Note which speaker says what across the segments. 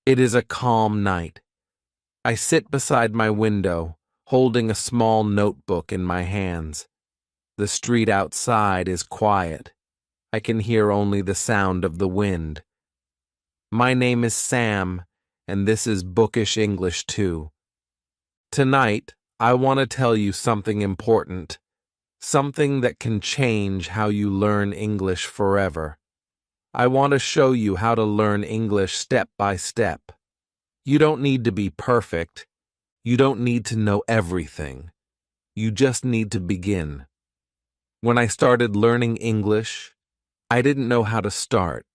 Speaker 1: It is a calm night. I sit beside my window, holding a small notebook in my hands. The street outside is quiet. I can hear only the sound of the wind. My name is Sam, and this is Bookish English 2. Tonight, I want to tell you something important, something that can change how you learn English forever. I want to show you how to learn English step by step. You don't need to be perfect. You don't need to know everything. You just need to begin. When I started learning English, I didn't know how to start.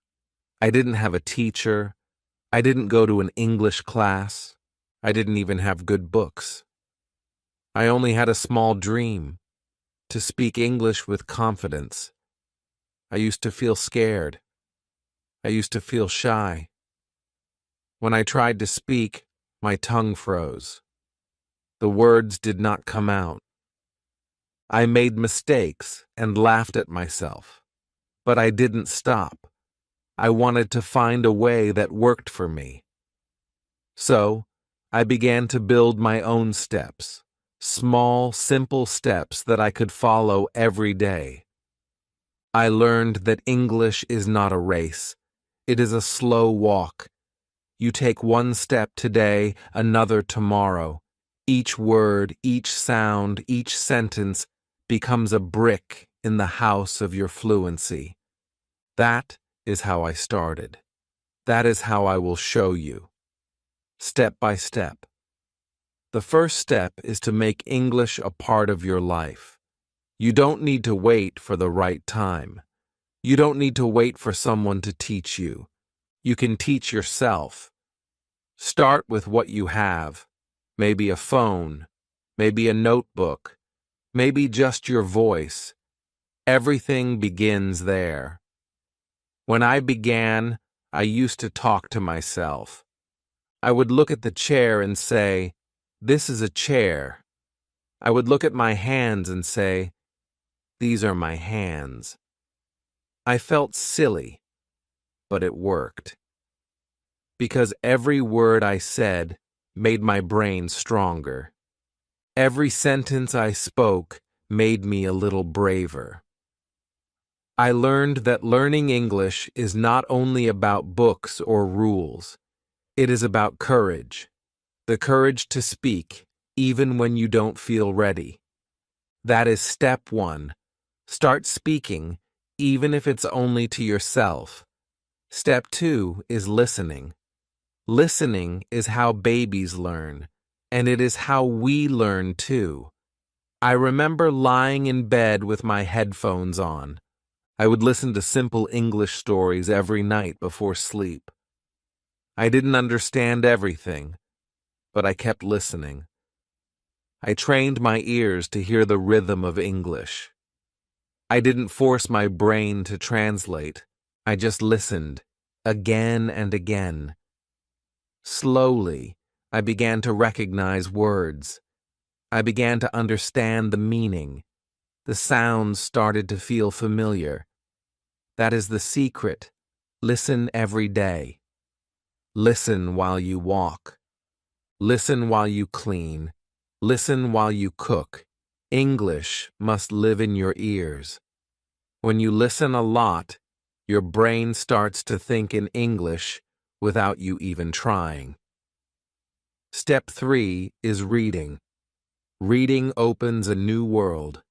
Speaker 1: I didn't have a teacher. I didn't go to an English class. I didn't even have good books. I only had a small dream, to speak English with confidence. I used to feel scared. I used to feel shy. When I tried to speak, my tongue froze. The words did not come out. I made mistakes and laughed at myself, but I didn't stop. I wanted to find a way that worked for me. So, I began to build my own steps, small, simple steps that I could follow every day. I learned that English is not a race. It is a slow walk. You take one step today, another tomorrow. Each word, each sound, each sentence becomes a brick in the house of your fluency. That is how I started. That is how I will show you. Step by step. The first step is to make English a part of your life. You don't need to wait for the right time. You don't need to wait for someone to teach you. You can teach yourself. Start with what you have. Maybe a phone, maybe a notebook, maybe just your voice. Everything begins there. When I began, I used to talk to myself. I would look at the chair and say, "This is a chair." I would look at my hands and say, "These are my hands." I felt silly, but it worked. Because every word I said made my brain stronger. Every sentence I spoke made me a little braver. I learned that learning English is not only about books or rules. It is about courage. The courage to speak, even when you don't feel ready. That is step 1. Start speaking, even if it's only to yourself. Step 2 is listening. Listening is how babies learn, and it is how we learn too. I remember lying in bed with my headphones on. I would listen to simple English stories every night before sleep. I didn't understand everything, but I kept listening. I trained my ears to hear the rhythm of English. I didn't force my brain to translate. I just listened, again and again. Slowly, I began to recognize words. I began to understand the meaning. The sounds started to feel familiar. That is the secret. Listen every day. Listen while you walk. Listen while you clean. Listen while you cook. English must live in your ears. When you listen a lot, your brain starts to think in English without you even trying. Step 3 is reading. Reading opens a new world.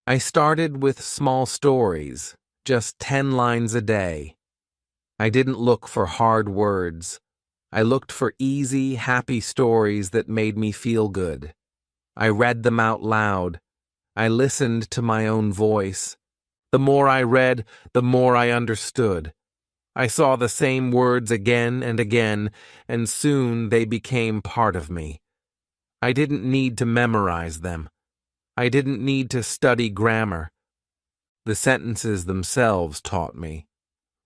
Speaker 1: I started with small stories, just 10 lines a day. I didn't look for hard words. I looked for easy, happy stories that made me feel good. I read them out loud. I listened to my own voice. The more I read, the more I understood. I saw the same words again and again, and soon they became part of me. I didn't need to memorize them. I didn't need to study grammar. The sentences themselves taught me.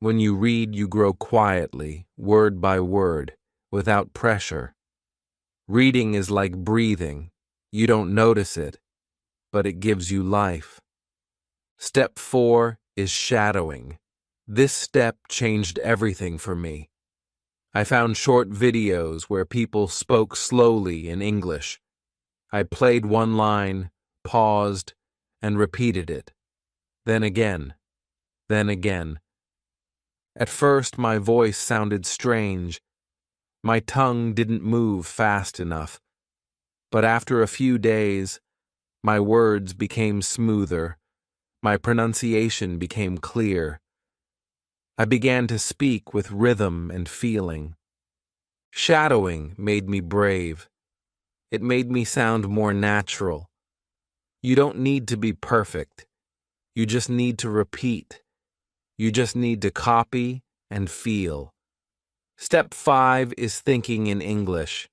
Speaker 1: When you read, you grow quietly, word by word, without pressure. Reading is like breathing. You don't notice it, but it gives you life. Step 4 is shadowing. This step changed everything for me. I found short videos where people spoke slowly in English. I played one line, paused, and repeated it. Then again. Then again. At first, my voice sounded strange. My tongue didn't move fast enough. But after a few days, my words became smoother. My pronunciation became clear. I began to speak with rhythm and feeling. Shadowing made me brave. It made me sound more natural. You don't need to be perfect. You just need to repeat. You just need to copy and feel. Step 5 is thinking in English.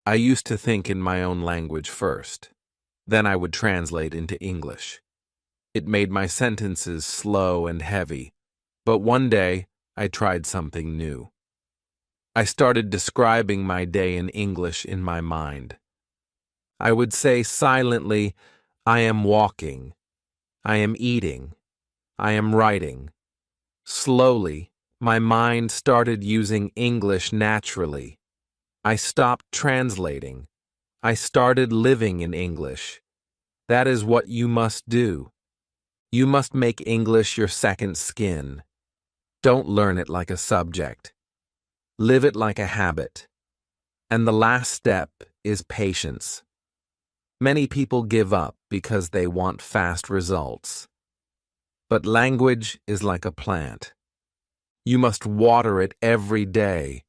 Speaker 1: I used to think in my own language first. Then I would translate into English. It made my sentences slow and heavy. But one day, I tried something new. I started describing my day in English in my mind. I would say silently, I am walking, I am eating, I am writing. Slowly, my mind started using English naturally. I stopped translating. I started living in English. That is what you must do. You must make English your second skin. Don't learn it like a subject. Live it like a habit. And the last step is patience. Many people give up because they want fast results. But language is like a plant. You must water it every day.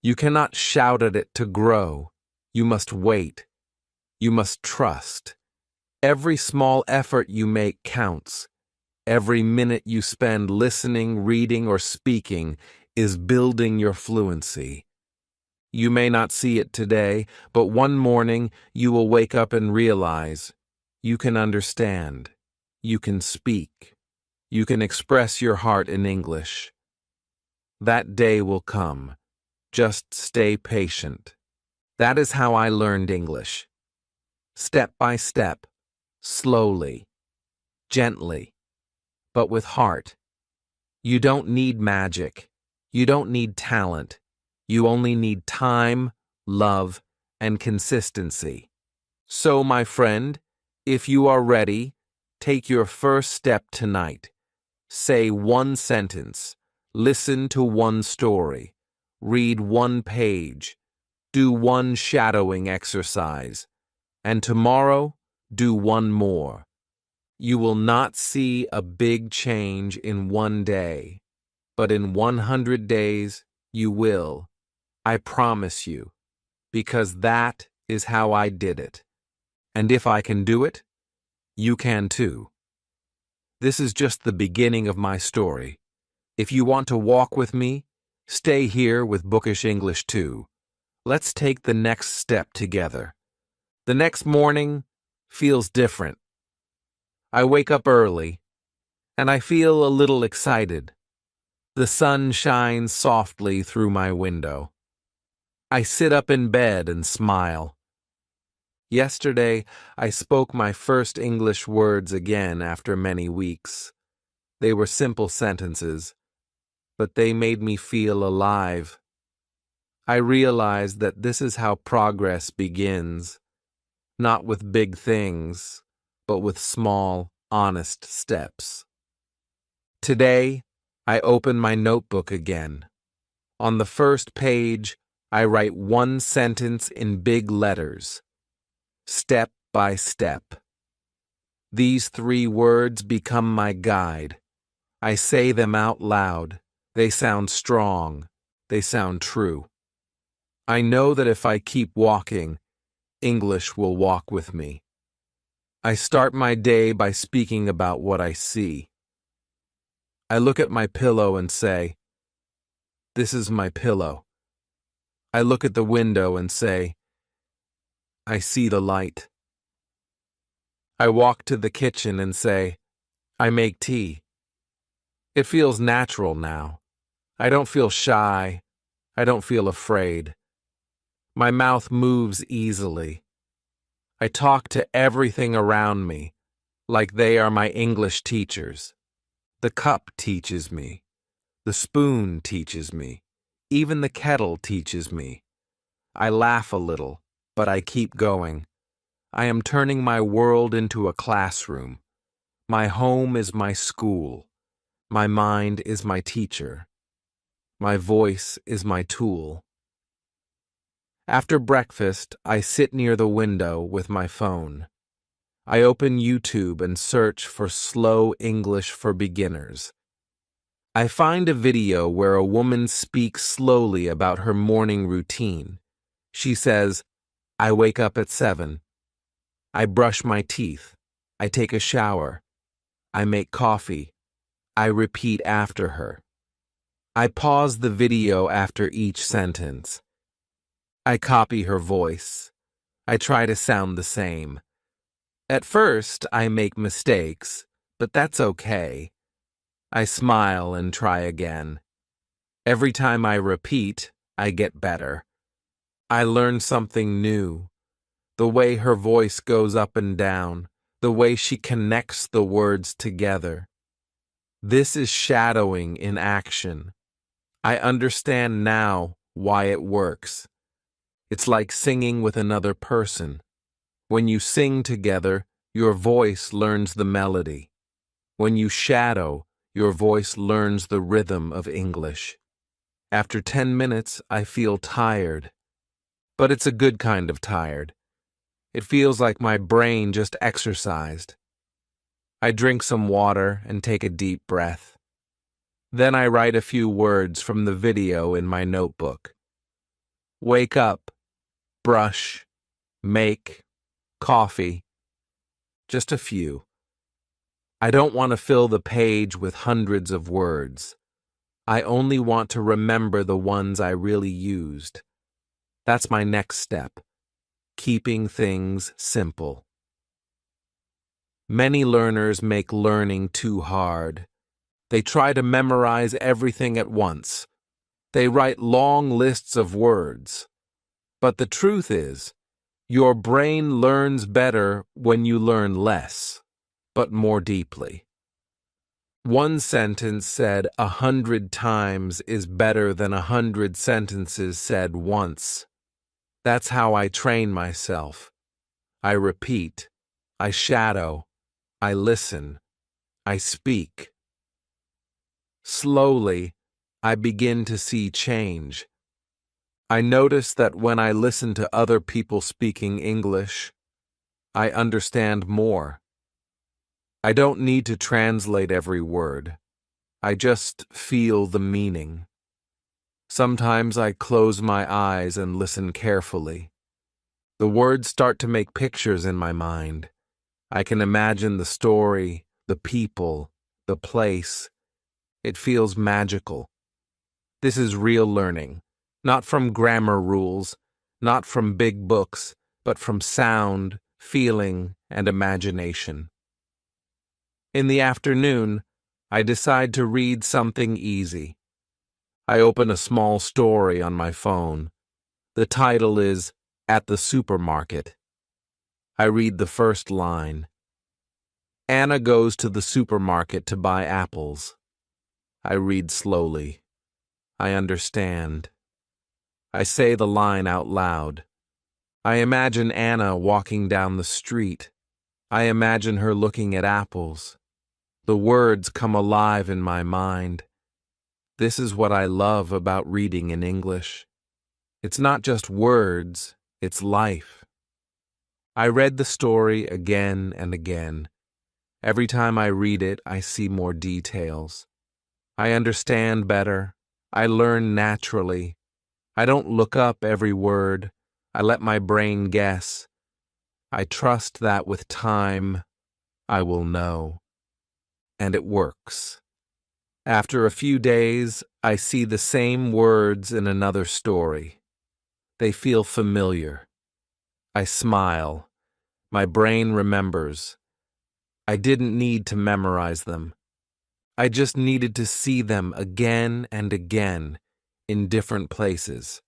Speaker 1: You cannot shout at it to grow. You must wait. You must trust. Every small effort you make counts. Every minute you spend listening, reading, or speaking is building your fluency. You may not see it today, but one morning you will wake up and realize you can understand, you can speak, you can express your heart in English. That day will come. Just stay patient. That is how I learned English. Step by step, slowly, gently, but with heart. You don't need magic. You don't need talent. You only need time, love, and consistency. So, my friend, if you are ready, take your first step tonight. Say one sentence. Listen to one story. Read one page. Do one shadowing exercise. And tomorrow, do one more. You will not see a big change in one day, but in 100 days, you will. I promise you, because that is how I did it. And if I can do it, you can too. This is just the beginning of my story. If you want to walk with me, stay here with Bookish English 2. Let's take the next step together. The next morning feels different. I wake up early, and I feel a little excited. The sun shines softly through my window. I sit up in bed and smile. Yesterday, I spoke my first English words again after many weeks. They were simple sentences, but they made me feel alive. I realized that this is how progress begins, not with big things, but with small, honest steps. Today, I open my notebook again. On the first page, I write one sentence in big letters, step by step. These 3 words become my guide. I say them out loud. They sound strong. They sound true. I know that if I keep walking, English will walk with me. I start my day by speaking about what I see. I look at my pillow and say, "This is my pillow." I look at the window and say, "I see the light." I walk to the kitchen and say, "I make tea." It feels natural now. I don't feel shy. I don't feel afraid. My mouth moves easily. I talk to everything around me like they are my English teachers. The cup teaches me. The spoon teaches me. Even the kettle teaches me. I laugh a little, but I keep going. I am turning my world into a classroom. My home is my school. My mind is my teacher. My voice is my tool. After breakfast, I sit near the window with my phone. I open YouTube and search for slow English for beginners. I find a video where a woman speaks slowly about her morning routine. She says, I wake up at 7. I brush my teeth. I take a shower. I make coffee. I repeat after her. I pause the video after each sentence. I copy her voice. I try to sound the same. At first, I make mistakes, but that's okay. I smile and try again. Every time I repeat, I get better. I learn something new. The way her voice goes up and down, the way she connects the words together. This is shadowing in action. I understand now why it works. It's like singing with another person. When you sing together, your voice learns the melody. When you shadow, your voice learns the rhythm of English. After 10 minutes, I feel tired. But it's a good kind of tired. It feels like my brain just exercised. I drink some water and take a deep breath. Then I write a few words from the video in my notebook. Wake up, brush, make, coffee. Just a few. I don't want to fill the page with hundreds of words. I only want to remember the ones I really used. That's my next step. Keeping things simple. Many learners make learning too hard. They try to memorize everything at once. They write long lists of words. But the truth is, your brain learns better when you learn less, but more deeply. One sentence said 100 times is better than 100 sentences said once. That's how I train myself. I repeat. I shadow. I listen. I speak. Slowly, I begin to see change. I notice that when I listen to other people speaking English, I understand more. I don't need to translate every word. I just feel the meaning. Sometimes I close my eyes and listen carefully. The words start to make pictures in my mind. I can imagine the story, the people, the place. It feels magical. This is real learning, not from grammar rules, not from big books, but from sound, feeling, and imagination. In the afternoon, I decide to read something easy. I open a small story on my phone. The title is At the Supermarket. I read the first line. Anna goes to the supermarket to buy apples. I read slowly. I understand. I say the line out loud. I imagine Anna walking down the street. I imagine her looking at apples. The words come alive in my mind. This is what I love about reading in English. It's not just words, it's life. I read the story again and again. Every time I read it, I see more details. I understand better. I learn naturally. I don't look up every word. I let my brain guess. I trust that with time, I will know. And it works. After a few days, I see the same words in another story. They feel familiar. I smile. My brain remembers. I didn't need to memorize them. I just needed to see them again and again in different places.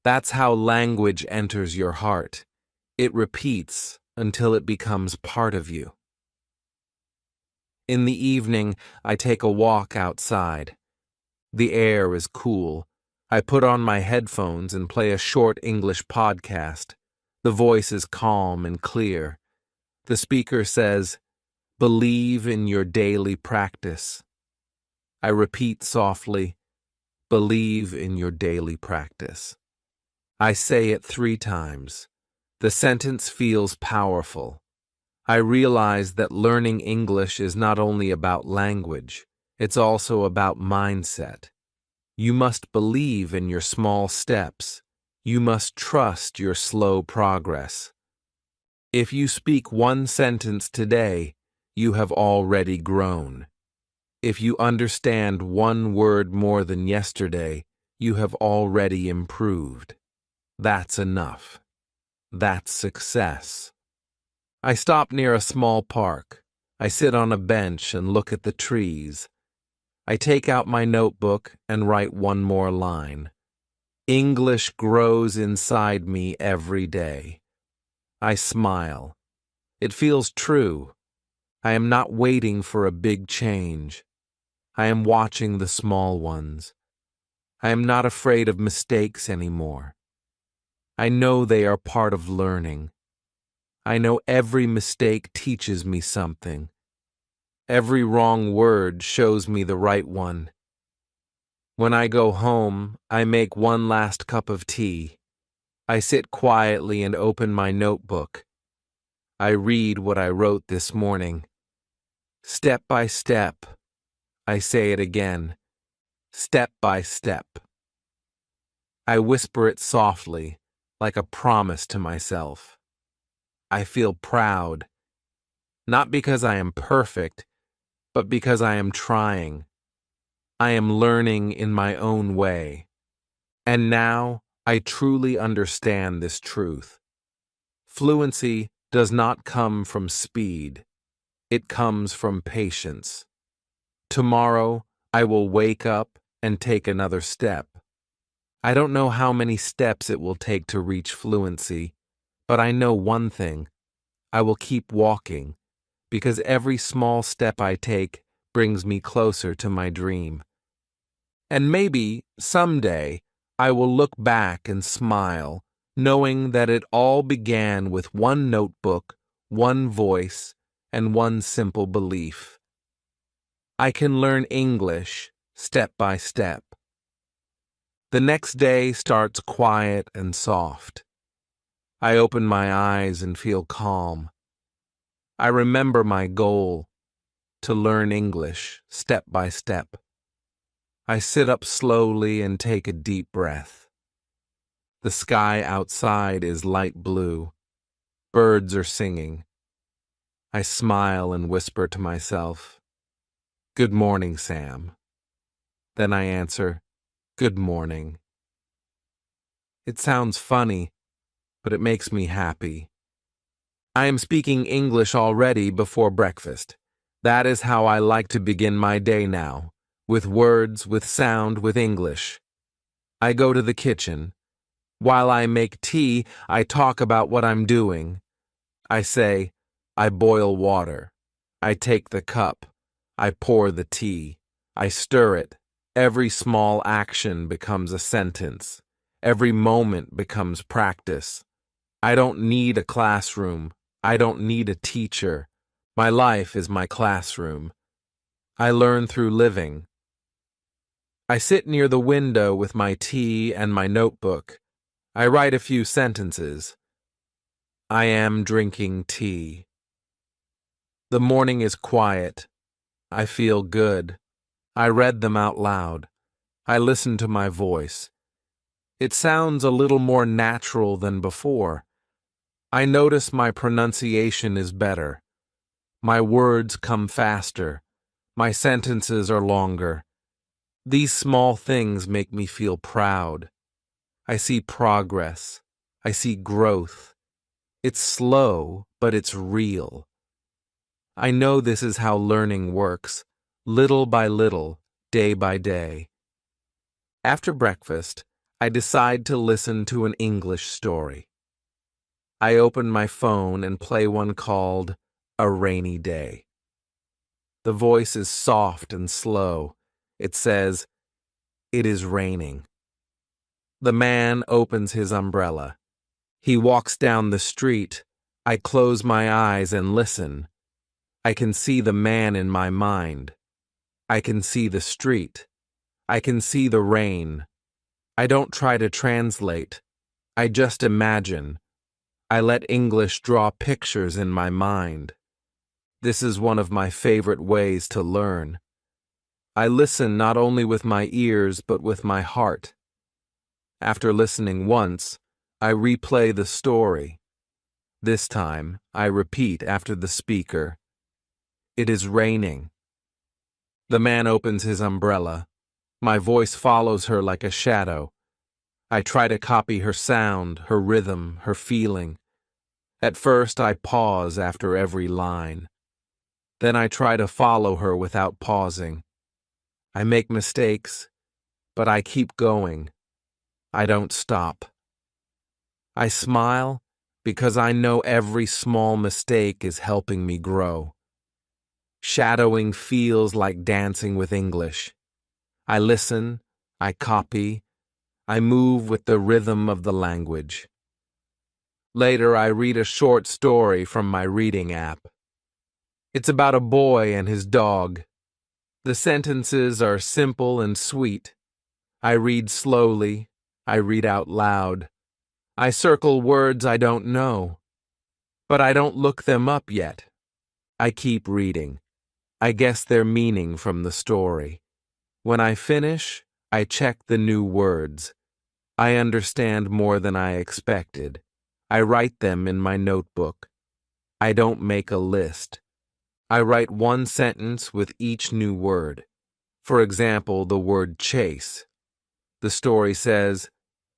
Speaker 1: That's how language enters your heart. It repeats until it becomes part of you. In the evening, I take a walk outside. The air is cool. I put on my headphones and play a short English podcast. The voice is calm and clear. The speaker says, "Believe in your daily practice." I repeat softly, "Believe in your daily practice." I say it 3 times. The sentence feels powerful. I realize that learning English is not only about language, it's also about mindset. You must believe in your small steps. You must trust your slow progress. If you speak 1 sentence today, you have already grown. If you understand 1 word more than yesterday, you have already improved. That's enough. That's success. I stop near a small park. I sit on a bench and look at the trees. I take out my notebook and write 1 more line. English grows inside me every day. I smile. It feels true. I am not waiting for a big change. I am watching the small ones. I am not afraid of mistakes anymore. I know they are part of learning. I know every mistake teaches me something. Every wrong word shows me the right one. When I go home, I make 1 last cup of tea. I sit quietly and open my notebook. I read what I wrote this morning. Step by step. I say it again. Step by step. I whisper it softly, like a promise to myself. I feel proud, not because I am perfect, but because I am trying. I am learning in my own way. And now I truly understand this truth. Fluency does not come from speed. It comes from patience. Tomorrow, I will wake up and take another step. I don't know how many steps it will take to reach fluency, but I know one thing. I will keep walking, because every small step I take brings me closer to my dream. And maybe, someday, I will look back and smile, knowing that it all began with 1 notebook, 1 voice, and 1 simple belief. I can learn English step by step. The next day starts quiet and soft. I open my eyes and feel calm. I remember my goal, to learn English step by step. I sit up slowly and take a deep breath. The sky outside is light blue. Birds are singing. I smile and whisper to myself, "Good morning, Sam." Then I answer, "Good morning." It sounds funny, but it makes me happy. I am speaking English already before breakfast. That is how I like to begin my day now, with words, with sound, with English. I go to the kitchen. While I make tea, I talk about what I'm doing. I say, I boil water. I take the cup. I pour the tea. I stir it. Every small action becomes a sentence. Every moment becomes practice. I don't need a classroom. I don't need a teacher. My life is my classroom. I learn through living. I sit near the window with my tea and my notebook. I write a few sentences. I am drinking tea. The morning is quiet. I feel good. I read them out loud. I listen to my voice. It sounds a little more natural than before. I notice my pronunciation is better. My words come faster. My sentences are longer. These small things make me feel proud. I see progress. I see growth. It's slow, but it's real. I know this is how learning works, little by little, day by day. After breakfast, I decide to listen to an English story. I open my phone and play one called A Rainy Day. The voice is soft and slow. It says, It is raining. The man opens his umbrella. He walks down the street. I close my eyes and listen. I can see the man in my mind. I can see the street. I can see the rain. I don't try to translate. I just imagine. I let English draw pictures in my mind. This is one of my favorite ways to learn. I listen not only with my ears but with my heart. After listening once, I replay the story. This time, I repeat after the speaker. It is raining. The man opens his umbrella. My voice follows her like a shadow. I try to copy her sound, her rhythm, her feeling. At first, I pause after every line. Then I try to follow her without pausing. I make mistakes, but I keep going. I don't stop. I smile because I know every small mistake is helping me grow. Shadowing feels like dancing with English. I listen, I copy, I move with the rhythm of the language. Later, I read a short story from my reading app. It's about a boy and his dog. The sentences are simple and sweet. I read slowly. I read out loud. I circle words I don't know. But I don't look them up yet. I keep reading. I guess their meaning from the story. When I finish, I check the new words. I understand more than I expected. I write them in my notebook. I don't make a list. I write one sentence with each new word. For example, the word chase. The story says,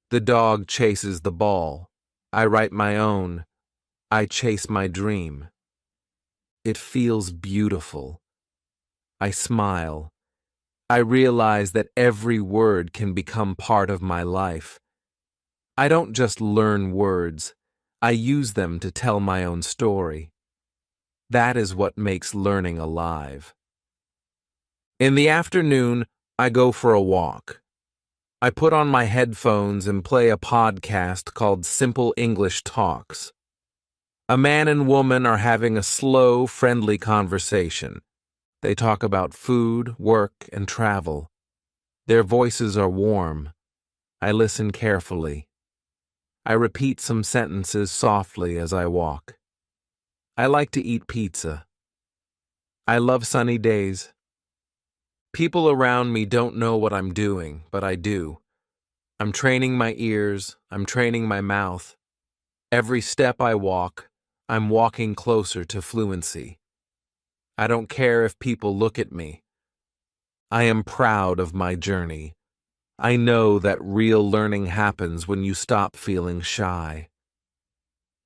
Speaker 1: "The dog chases the ball." I write my own, "I chase my dream." It feels beautiful. I smile. I realize that every word can become part of my life. I don't just learn words. I use them to tell my own story. That is what makes learning alive. In the afternoon, I go for a walk. I put on my headphones and play a podcast called Simple English Talks. A man and woman are having a slow, friendly conversation. They talk about food, work, and travel. Their voices are warm. I listen carefully. I repeat some sentences softly as I walk. I like to eat pizza. I love sunny days. People around me don't know what I'm doing, but I do. I'm training my ears. I'm training my mouth. Every step I walk, I'm walking closer to fluency. I don't care if people look at me. I am proud of my journey. I know that real learning happens when you stop feeling shy.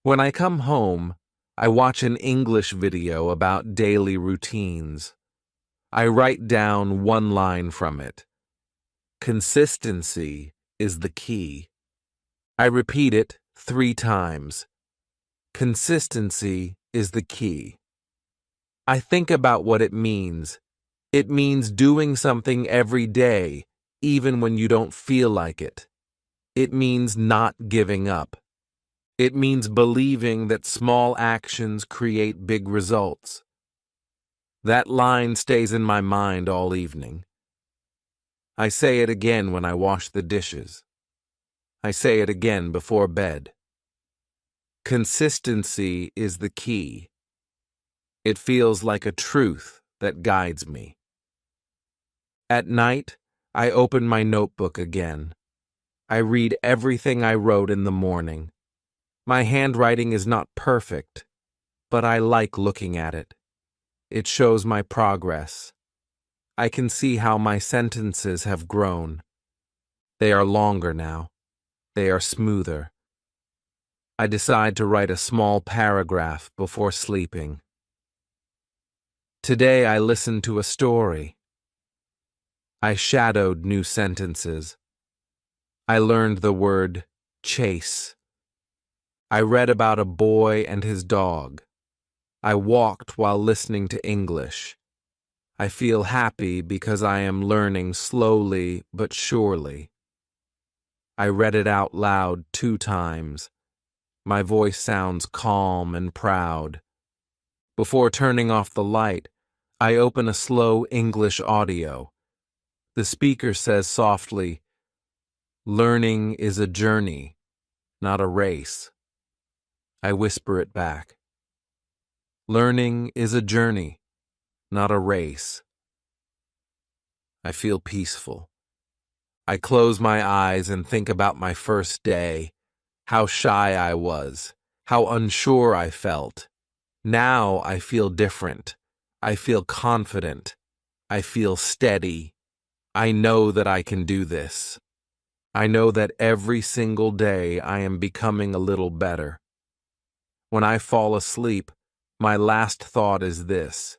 Speaker 1: When I come home, I watch an English video about daily routines. I write down one line from it. Consistency is the key. I repeat it 3 times. Consistency is the key. I think about what it means. It means doing something every day, even when you don't feel like it. It means not giving up. It means believing that small actions create big results. That line stays in my mind all evening. I say it again when I wash the dishes. I say it again before bed. Consistency is the key. It feels like a truth that guides me. At night, I open my notebook again. I read everything I wrote in the morning. My handwriting is not perfect, but I like looking at it. It shows my progress. I can see how my sentences have grown. They are longer now. They are smoother. I decide to write a small paragraph before sleeping. Today I listened to a story. I shadowed new sentences. I learned the word chase. I read about a boy and his dog. I walked while listening to English. I feel happy because I am learning slowly but surely. I read it out loud 2 times. My voice sounds calm and proud. Before turning off the light, I open a slow English audio. The speaker says softly, "Learning is a journey, not a race." I whisper it back. Learning is a journey, not a race. I feel peaceful. I close my eyes and think about my first day, how shy I was, how unsure I felt. Now I feel different. I feel confident. I feel steady. I know that I can do this. I know that every single day I am becoming a little better. When I fall asleep, my last thought is this: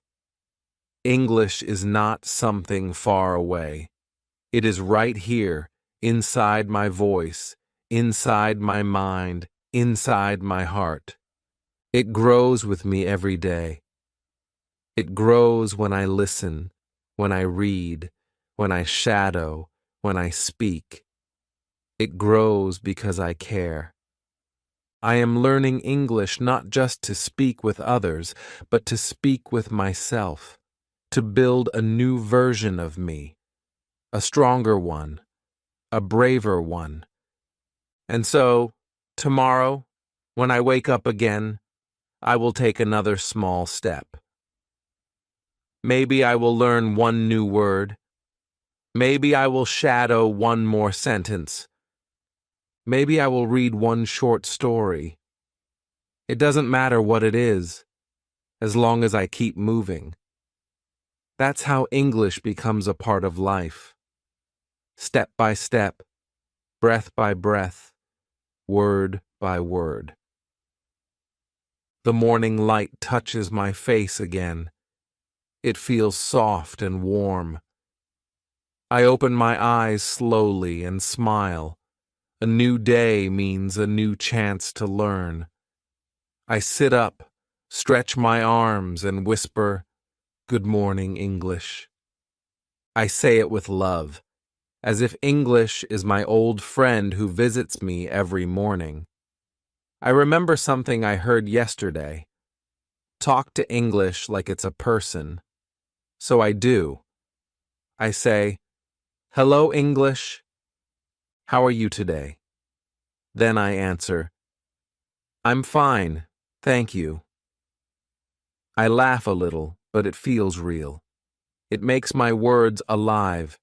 Speaker 1: English is not something far away. It is right here, inside my voice, inside my mind, inside my heart. It grows with me every day. It grows when I listen, when I read, when I shadow, when I speak. It grows because I care. I am learning English not just to speak with others, but to speak with myself, to build a new version of me, a stronger one, a braver one. And so, tomorrow, when I wake up again, I will take another small step. Maybe I will learn one new word. Maybe I will shadow one more sentence. Maybe I will read one short story. It doesn't matter what it is, as long as I keep moving. That's how English becomes a part of life. Step by step, breath by breath, word by word. The morning light touches my face again. It feels soft and warm. I open my eyes slowly and smile. A new day means a new chance to learn. I sit up, stretch my arms, and whisper, "Good morning, English." I say it with love, as if English is my old friend who visits me every morning. I remember something I heard yesterday. Talk to English like it's a person. So I do. I say, "Hello, English. How are you today?" Then I answer, "I'm fine, thank you." I laugh a little, but it feels real. It makes my words alive.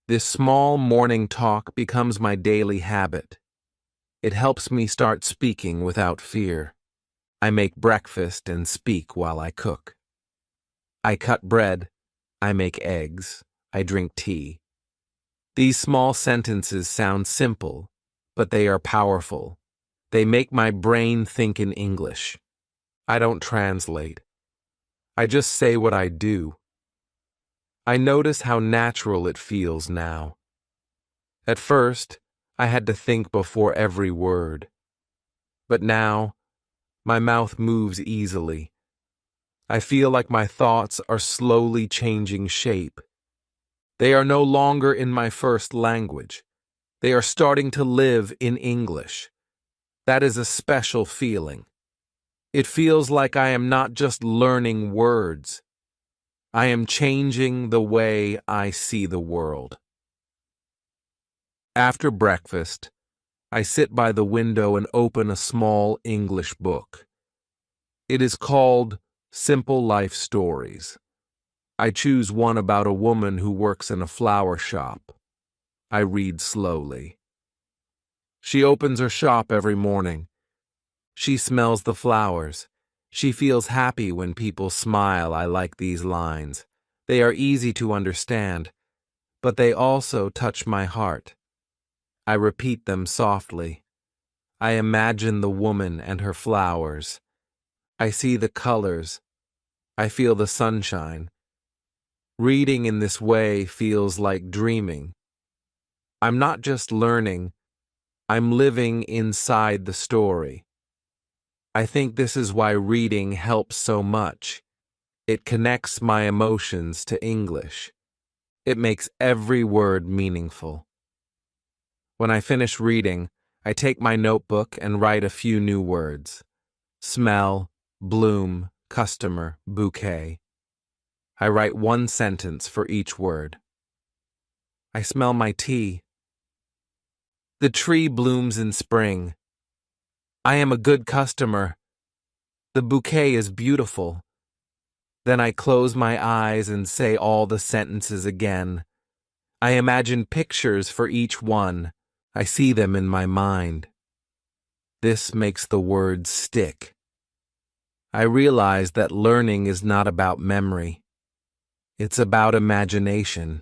Speaker 1: This small morning talk becomes my daily habit. It helps me start speaking without fear. I make breakfast and speak while I cook. I cut bread. I make eggs. I drink tea. These small sentences sound simple, but they are powerful. They make my brain think in English. I don't translate. I just say what I do. I notice how natural it feels now. At first, I had to think before every word. But now, my mouth moves easily. I feel like my thoughts are slowly changing shape. They are no longer in my first language. They are starting to live in English. That is a special feeling. It feels like I am not just learning words. I am changing the way I see the world. After breakfast, I sit by the window and open a small English book. It is called Simple Life Stories. I choose one about a woman who works in a flower shop. I read slowly. She opens her shop every morning. She smells the flowers. She feels happy when people smile. I like these lines. They are easy to understand, but they also touch my heart. I repeat them softly. I imagine the woman and her flowers. I see the colors. I feel the sunshine. Reading in this way feels like dreaming. I'm not just learning, I'm living inside the story. I think this is why reading helps so much. It connects my emotions to English. It makes every word meaningful. When I finish reading, I take my notebook and write a few new words. Smell, bloom, customer, bouquet. I write one sentence for each word. I smell my tea. The tree blooms in spring. I am a good customer. The bouquet is beautiful. Then I close my eyes and say all the sentences again. I imagine pictures for each one. I see them in my mind. This makes the words stick. I realize that learning is not about memory. It's about imagination.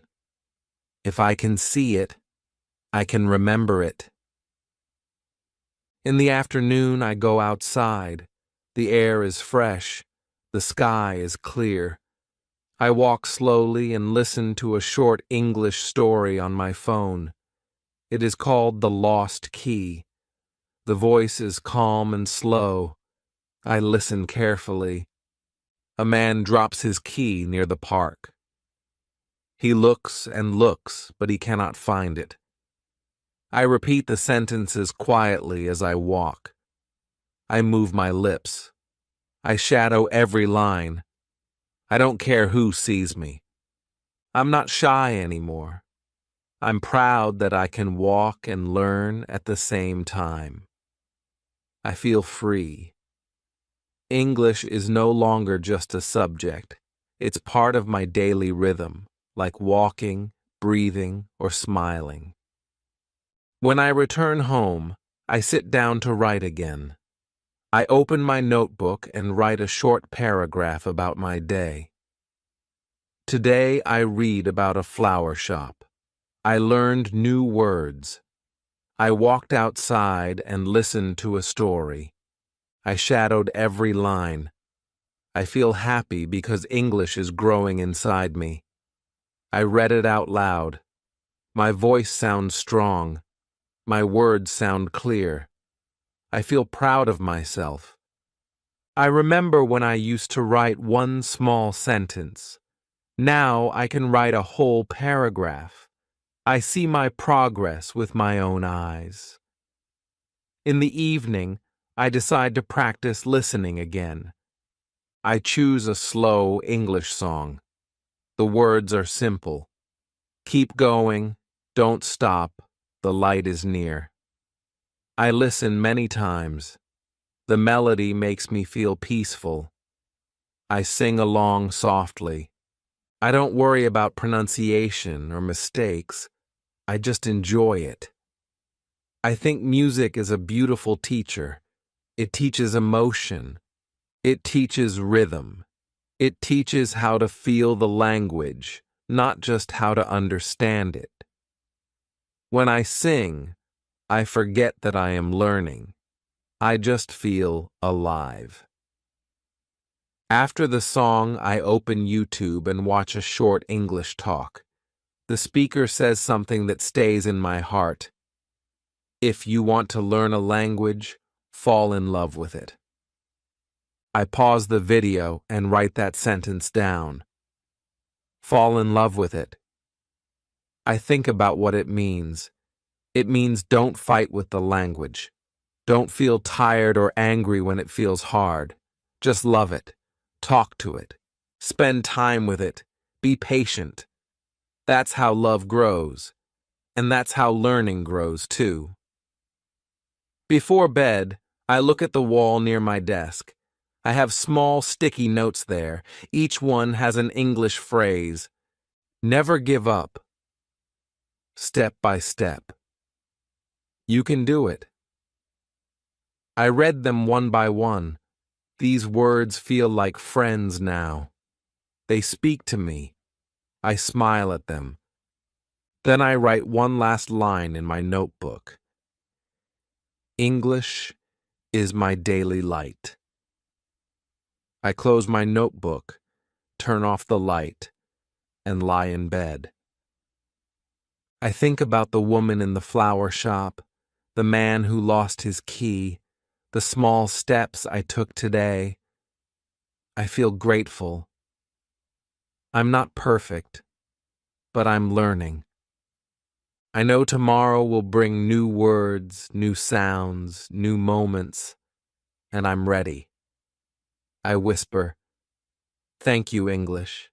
Speaker 1: If I can see it, I can remember it. In the afternoon, I go outside. The air is fresh. The sky is clear. I walk slowly and listen to a short English story on my phone. It is called The Lost Key. The voice is calm and slow. I listen carefully. A man drops his key near the park. He looks and looks, but he cannot find it. I repeat the sentences quietly as I walk. I move my lips. I shadow every line. I don't care who sees me. I'm not shy anymore. I'm proud that I can walk and learn at the same time. I feel free. English is no longer just a subject. It's part of my daily rhythm, like walking, breathing, or smiling. When I return home, I sit down to write again. I open my notebook and write a short paragraph about my day. Today I read about a flower shop. I learned new words. I walked outside and listened to a story. I shadowed every line. I feel happy because English is growing inside me. I read it out loud. My voice sounds strong. My words sound clear. I feel proud of myself. I remember when I used to write one small sentence. Now I can write a whole paragraph. I see my progress with my own eyes. In the evening, I decide to practice listening again. I choose a slow English song. The words are simple. Keep going, don't stop, the light is near. I listen many times. The melody makes me feel peaceful. I sing along softly. I don't worry about pronunciation or mistakes. I just enjoy it. I think music is a beautiful teacher. It teaches emotion. It teaches rhythm. It teaches how to feel the language, not just how to understand it. When I sing, I forget that I am learning. I just feel alive. After the song, I open YouTube and watch a short English talk. The speaker says something that stays in my heart. If you want to learn a language, fall in love with it. I pause the video and write that sentence down. Fall in love with it. I think about what it means. It means don't fight with the language. Don't feel tired or angry when it feels hard. Just love it. Talk to it. Spend time with it. Be patient. That's how love grows. And that's how learning grows too. Before bed, I look at the wall near my desk. I have small sticky notes there. Each one has an English phrase. Never give up. Step by step. You can do it. I read them one by one. These words feel like friends now. They speak to me. I smile at them. Then I write one last line in my notebook. English is my daily light. I close my notebook, turn off the light, and lie in bed. I think about the woman in the flower shop, the man who lost his key, the small steps I took today. I feel grateful. I'm not perfect, but I'm learning. I know tomorrow will bring new words, new sounds, new moments, and I'm ready. I whisper, "Thank you, English.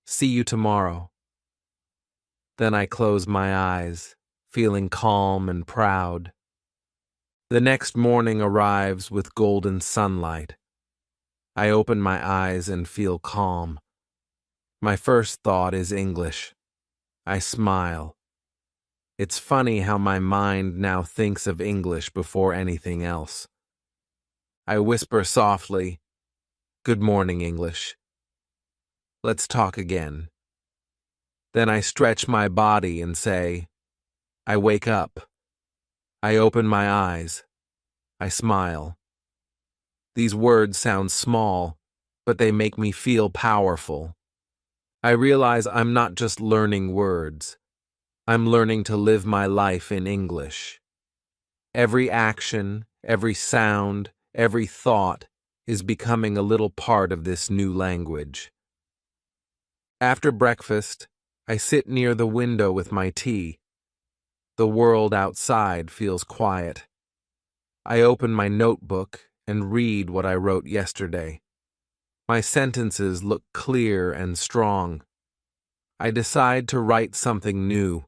Speaker 1: See you tomorrow." Then I close my eyes, feeling calm and proud. The next morning arrives with golden sunlight. I open my eyes and feel calm. My first thought is English. I smile. It's funny how my mind now thinks of English before anything else. I whisper softly, "Good morning, English. Let's talk again." Then I stretch my body and say, "I wake up." I open my eyes. I smile. These words sound small, but they make me feel powerful. I realize I'm not just learning words. I'm learning to live my life in English. Every action, every sound, every thought is becoming a little part of this new language. After breakfast, I sit near the window with my tea. The world outside feels quiet. I open my notebook and read what I wrote yesterday. My sentences look clear and strong. I decide to write something new.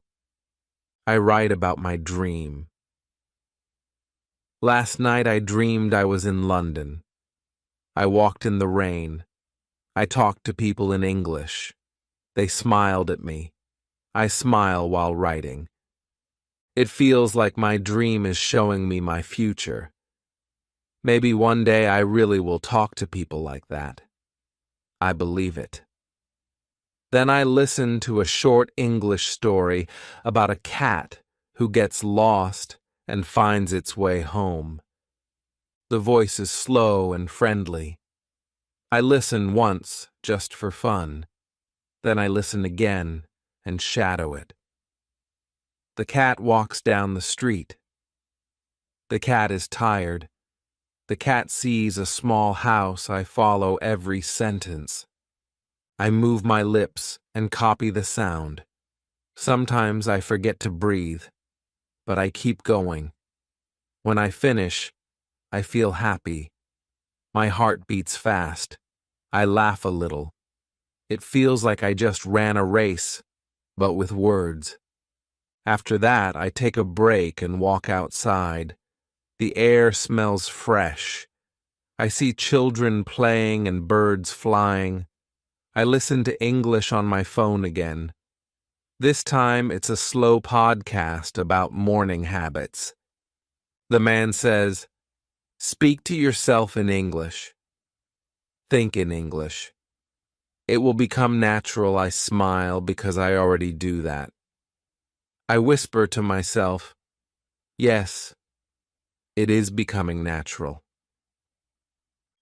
Speaker 1: I write about my dream. Last night I dreamed I was in London. I walked in the rain. I talked to people in English. They smiled at me. I smile while writing. It feels like my dream is showing me my future. Maybe one day I really will talk to people like that. I believe it. Then I listen to a short English story about a cat who gets lost and finds its way home. The voice is slow and friendly. I listen once, just for fun. Then I listen again and shadow it. The cat walks down the street. The cat is tired. The cat sees a small house. I follow every sentence. I move my lips and copy the sound. Sometimes I forget to breathe, but I keep going. When I finish, I feel happy. My heart beats fast. I laugh a little. It feels like I just ran a race, but with words. After that, I take a break and walk outside. The air smells fresh. I see children playing and birds flying. I listen to English on my phone again. This time, it's a slow podcast about morning habits. The man says, "Speak to yourself in English. Think in English." It will become natural. I smile because I already do that. I whisper to myself, "Yes, it is becoming natural."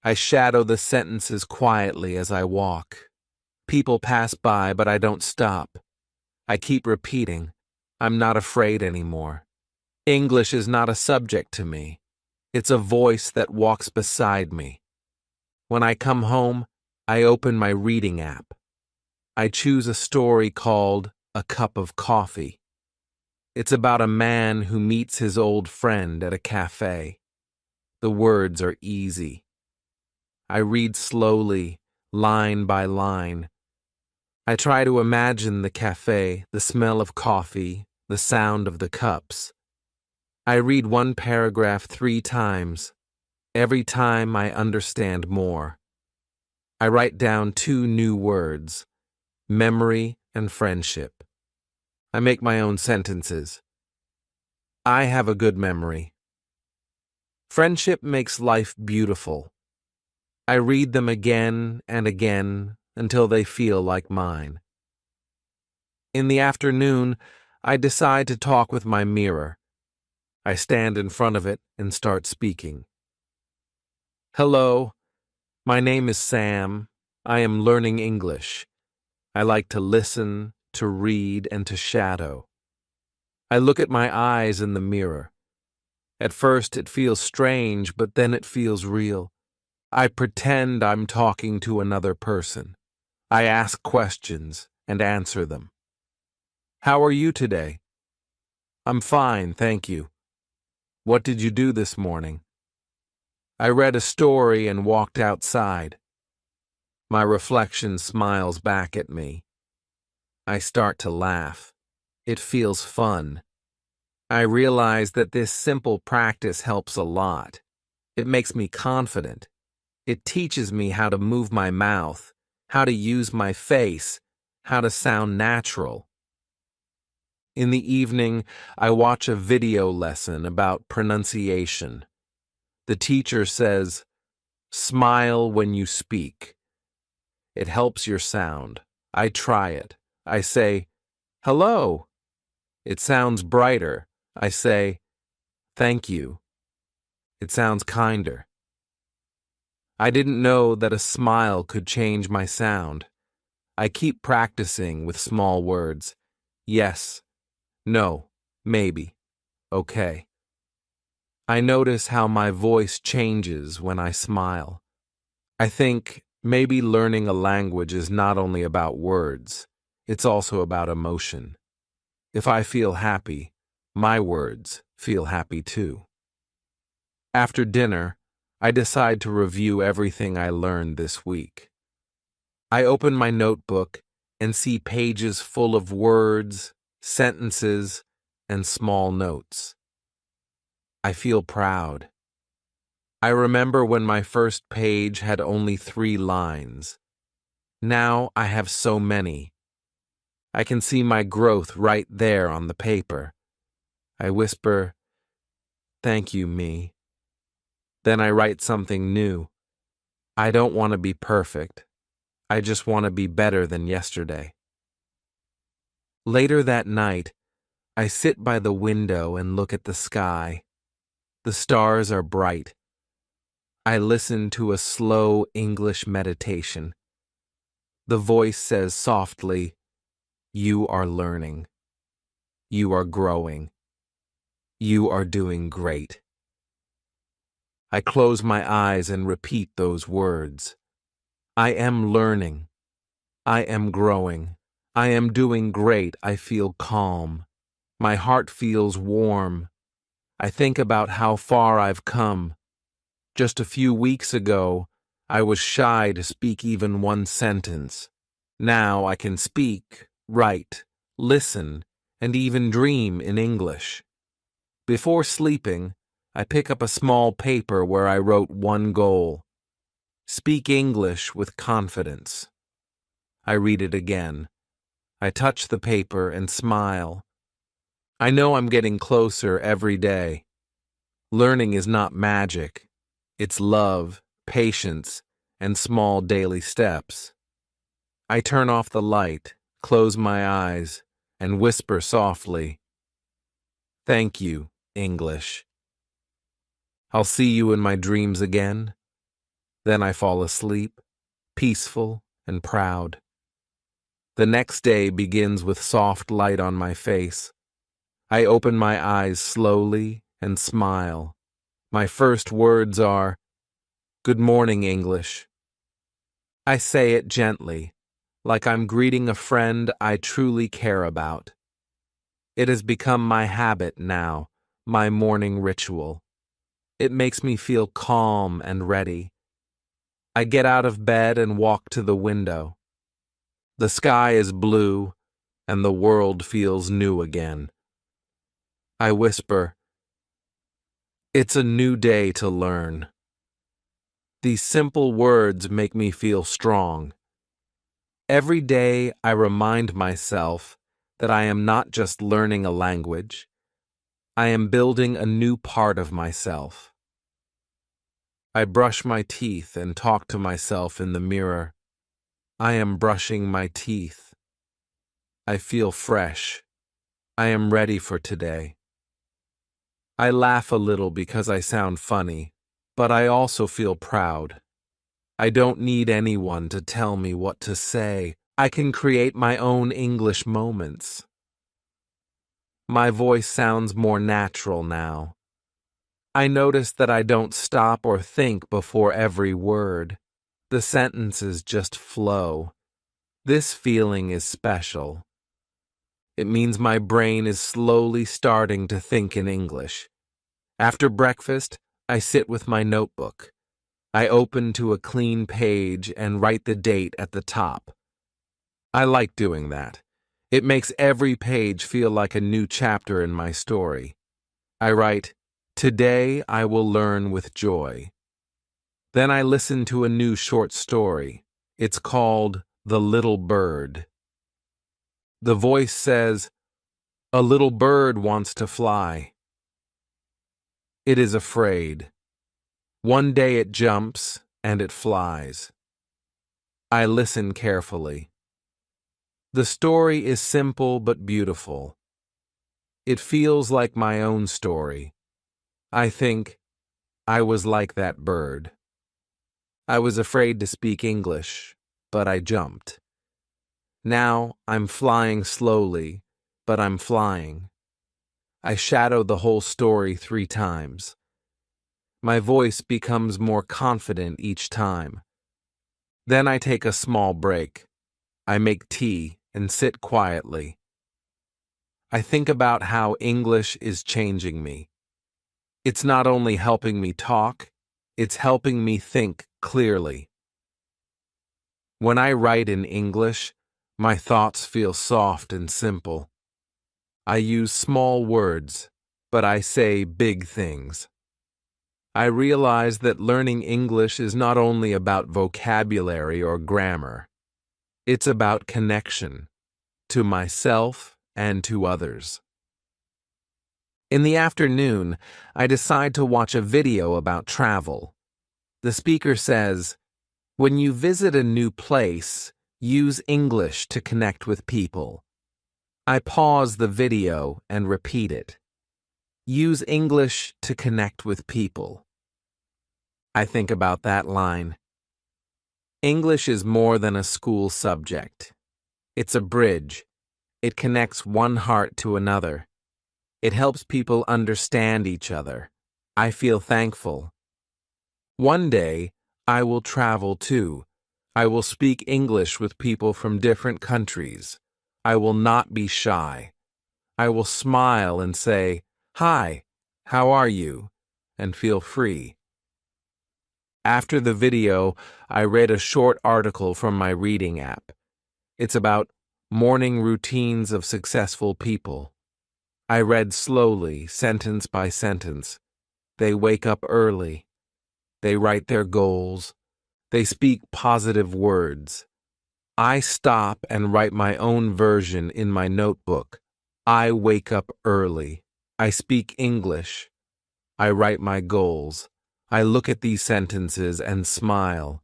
Speaker 1: I shadow the sentences quietly as I walk. People pass by, but I don't stop. I keep repeating, "I'm not afraid anymore." English is not a subject to me. It's a voice that walks beside me. When I come home, I open my reading app. I choose a story called A Cup of Coffee. It's about a man who meets his old friend at a cafe. The words are easy. I read slowly, line by line. I try to imagine the cafe, the smell of coffee, the sound of the cups. I read one paragraph 3 times. Every time I understand more. I write down 2 new words, memory and friendship. I make my own sentences. I have a good memory. Friendship makes life beautiful. I read them again and again until they feel like mine. In the afternoon, I decide to talk with my mirror. I stand in front of it and start speaking. "Hello, my name is Sam. I am learning English. I like to listen, to read, and to shadow. I look at my eyes in the mirror. At first it feels strange, but then it feels real. I pretend I'm talking to another person. I ask questions and answer them. How are you today? I'm fine, thank you. What did you do this morning? I read a story and walked outside. My reflection smiles back at me. I start to laugh. It feels fun. I realize that this simple practice helps a lot. It makes me confident. It teaches me how to move my mouth, how to use my face, how to sound natural. In the evening, I watch a video lesson about pronunciation. The teacher says, "Smile when you speak. It helps your sound." I try it. I say, "Hello." It sounds brighter. I say, "Thank you." It sounds kinder. I didn't know that a smile could change my sound. I keep practicing with small words. Yes, no, maybe, okay. I notice how my voice changes when I smile. I think maybe learning a language is not only about words, it's also about emotion. If I feel happy, my words feel happy too. After dinner, I decide to review everything I learned this week. I open my notebook and see pages full of words, sentences, and small notes. I feel proud. I remember when my first page had only 3 lines. Now I have so many. I can see my growth right there on the paper. I whisper, "Thank you, me." Then I write something new. I don't want to be perfect. I just want to be better than yesterday. Later that night, I sit by the window and look at the sky. The stars are bright. I listen to a slow English meditation. The voice says softly, "You are learning. You are growing. You are doing great." I close my eyes and repeat those words. I am learning. I am growing. I am doing great. I feel calm. My heart feels warm. I think about how far I've come. Just a few weeks ago, I was shy to speak even one sentence. Now I can speak, write, listen, and even dream in English. Before sleeping, I pick up a small paper where I wrote one goal: speak English with confidence. I read it again. I touch the paper and smile. I know I'm getting closer every day. Learning is not magic. It's love, patience, and small daily steps. I turn off the light, close my eyes, and whisper softly, "Thank you, English." I'll see you in my dreams again. Then I fall asleep, peaceful and proud. The next day begins with soft light on my face. I open my eyes slowly and smile. My first words are, "Good morning, English." I say it gently, like I'm greeting a friend I truly care about. It has become my habit now, my morning ritual. It makes me feel calm and ready. I get out of bed and walk to the window. The sky is blue, and the world feels new again. I whisper, "It's a new day to learn." These simple words make me feel strong. Every day I remind myself that I am not just learning a language, I am building a new part of myself. I brush my teeth and talk to myself in the mirror. I am brushing my teeth. I feel fresh. I am ready for today. I laugh a little because I sound funny, but I also feel proud. I don't need anyone to tell me what to say. I can create my own English moments. My voice sounds more natural now. I notice that I don't stop or think before every word. The sentences just flow. This feeling is special. It means my brain is slowly starting to think in English. After breakfast, I sit with my notebook. I open to a clean page and write the date at the top. I like doing that. It makes every page feel like a new chapter in my story. I write, "Today I will learn with joy." Then I listen to a new short story. It's called The Little Bird. The voice says, "A little bird wants to fly. It is afraid. One day it jumps and it flies." I listen carefully. The story is simple but beautiful. It feels like my own story. I think, I was like that bird. I was afraid to speak English, but I jumped. Now I'm flying slowly, but I'm flying. I shadow the whole story 3 times. My voice becomes more confident each time. Then I take a small break. I make tea and sit quietly. I think about how English is changing me. It's not only helping me talk, it's helping me think clearly. When I write in English, my thoughts feel soft and simple. I use small words, but I say big things. I realize that learning English is not only about vocabulary or grammar. It's about connection, to myself and to others. In the afternoon, I decide to watch a video about travel. The speaker says, "When you visit a new place, use English to connect with people." I pause the video and repeat it. Use English to connect with people. I think about that line. English is more than a school subject. It's a bridge. It connects one heart to another. It helps people understand each other. I feel thankful. One day, I will travel too. I will speak English with people from different countries. I will not be shy. I will smile and say, "Hi, how are you?" and feel free. After the video, I read a short article from my reading app. It's about morning routines of successful people. I read slowly, sentence by sentence. They wake up early. They write their goals. They speak positive words. I stop and write my own version in my notebook. I wake up early. I speak English. I write my goals. I look at these sentences and smile.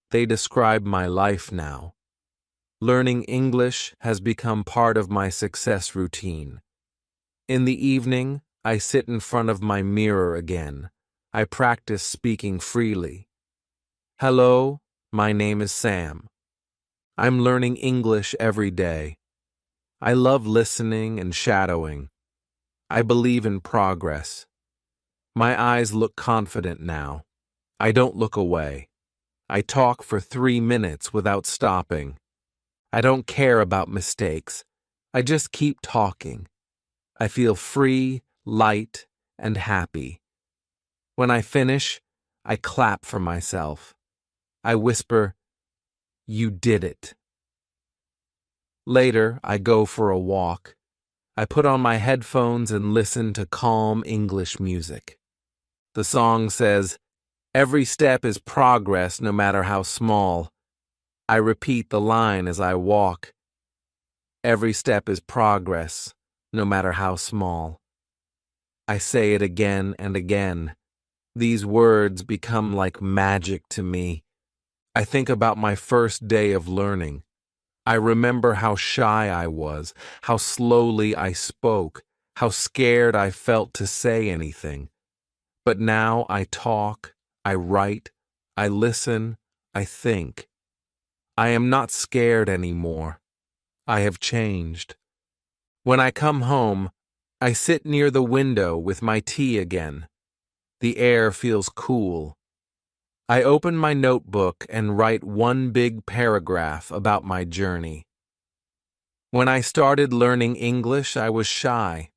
Speaker 1: They describe my life now. Learning English has become part of my success routine. In the evening, I sit in front of my mirror again. I practice speaking freely. "Hello, my name is Sam. I'm learning English every day. I love listening and shadowing. I believe in progress. My eyes look confident now. I don't look away. I talk for 3 minutes without stopping. I don't care about mistakes. I just keep talking. I feel free, light, and happy. When I finish, I clap for myself. I whisper, 'You did it.' Later, I go for a walk. I put on my headphones and listen to calm English music. The song says, 'Every step is progress no matter how small.' I repeat the line as I walk. Every step is progress, no matter how small. I say it again and again. These words become like magic to me. I think about my first day of learning. I remember how shy I was, how slowly I spoke, how scared I felt to say anything. But now I talk, I write, I listen, I think. I am not scared anymore. I have changed. When I come home, I sit near the window with my tea again. The air feels cool. I open my notebook and write one big paragraph about my journey. When I started learning English, I was shy.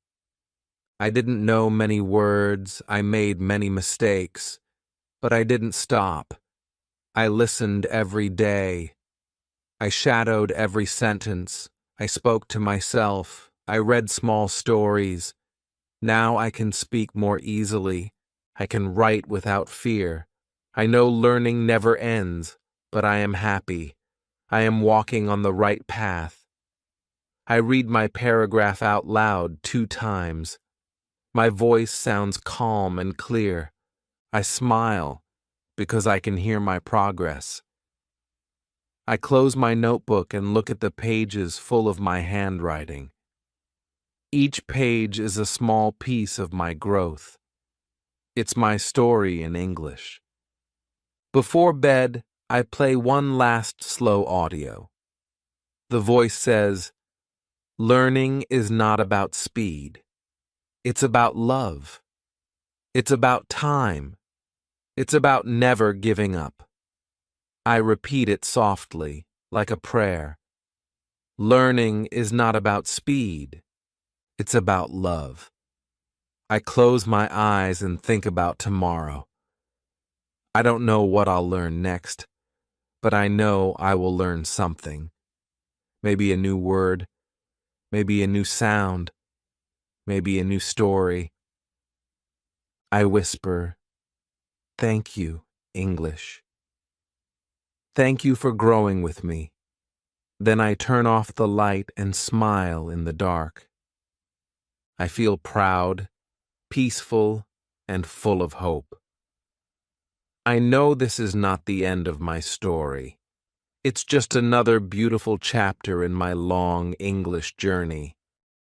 Speaker 1: I didn't know many words, I made many mistakes, but I didn't stop. I listened every day. I shadowed every sentence. I spoke to myself. I read small stories. Now I can speak more easily. I can write without fear. I know learning never ends, but I am happy. I am walking on the right path. I read my paragraph out loud 2 times. My voice sounds calm and clear. I smile because I can hear my progress. I close my notebook and look at the pages full of my handwriting. Each page is a small piece of my growth. It's my story in English. Before bed, I play one last slow audio. The voice says, "Learning is not about speed. It's about love. It's about time. It's about never giving up." I repeat it softly, like a prayer. Learning is not about speed. It's about love. I close my eyes and think about tomorrow. I don't know what I'll learn next, but I know I will learn something. Maybe a new word, maybe a new sound, maybe a new story. I whisper, "Thank you, English. Thank you for growing with me." Then I turn off the light and smile in the dark. I feel proud, peaceful, and full of hope. I know this is not the end of my story. It's just another beautiful chapter in my long English journey.